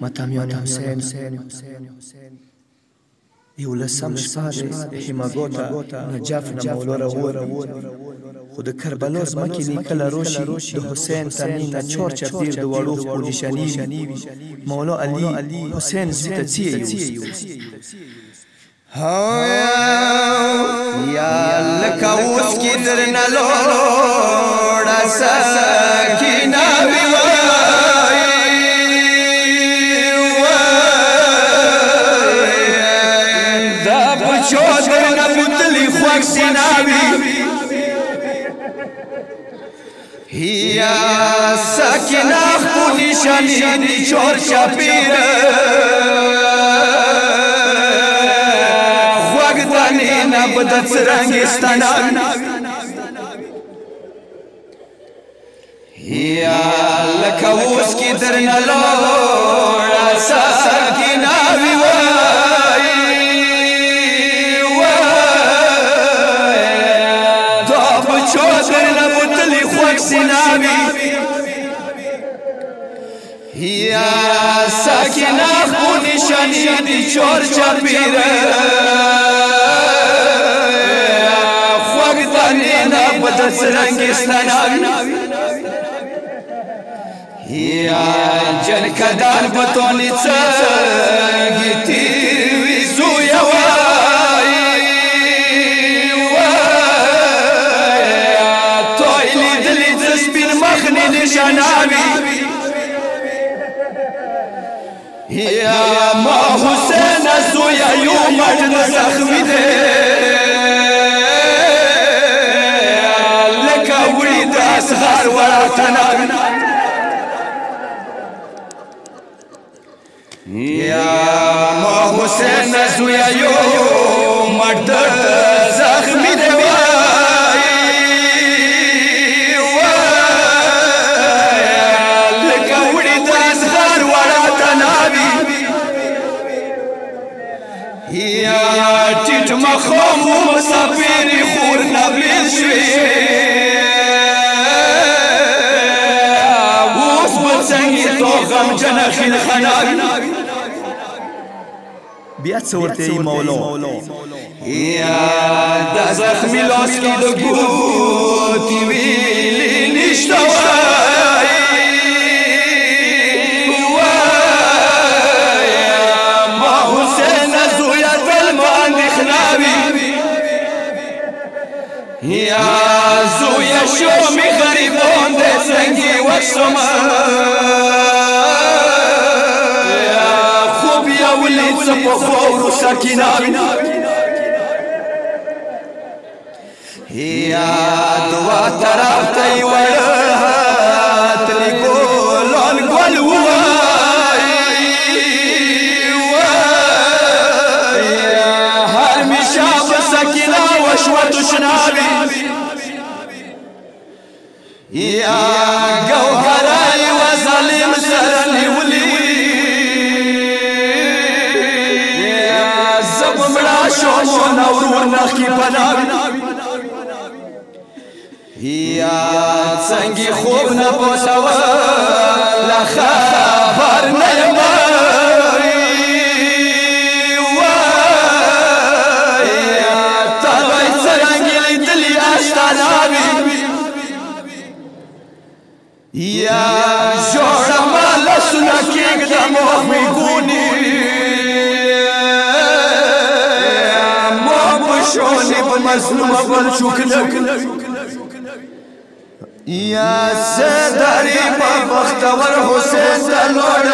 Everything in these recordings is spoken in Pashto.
متامیان حسین یولسم شپه همگوتا نجف نمولو رو خود کربلا زمکی لیکل روشی د حسین تنین چور چپیر د وړو خپل شنی مولا علی حسین زیت تی ها یا لکه اوس کی درنه لوړه سکینه یا سکینه خپل شنی چور چپیر بدت سرنگستان یا لکوس کی درن لوڑا ساکینا وی دو بچو درن بطلی خوک سناوی یا ساکینا خونی شنیدی چور چپیر بدت سرنگستان یا جن کدان بطولی چنگی تیوی زویا تویلی دلی دسپین مخنی نشاناوی یا ما حسین زویا یو مرد زخمی ده سهار ورتنا یا ما حسین زویا یو مرد زخمی دی لکه وړي د سهار ورتنا یا ټیټ مخوم مسافر خور نبیل شوی غم جنخین خناوی بیا څه ورته ای مولا یا د زخمی لاس کې د ګوتې ویلې نشته ما حسین زویا دل ما اندېښناوي یا زویا شو می غریبان د څنګه وښمه بخور سکینه یا دوا طرف ته وړه تلی ګلان ګل هر میشاب سکینه وشوه تشناوي یا ګوهرای و ظالم سره نیولي شومون اورور نخی پناوی یا څنګه خوب نه پوسوا لا خبر نه یا تاوی څنګه لیدلی آشناوی یا جوړه مال سنا کېږم مې ګونی شونی بمظلوم بل شکلوی یا سداری پا بختور حسین تلوڑل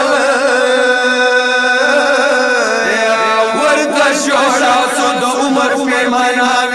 ورد شوڑا سود عمر پیماناوی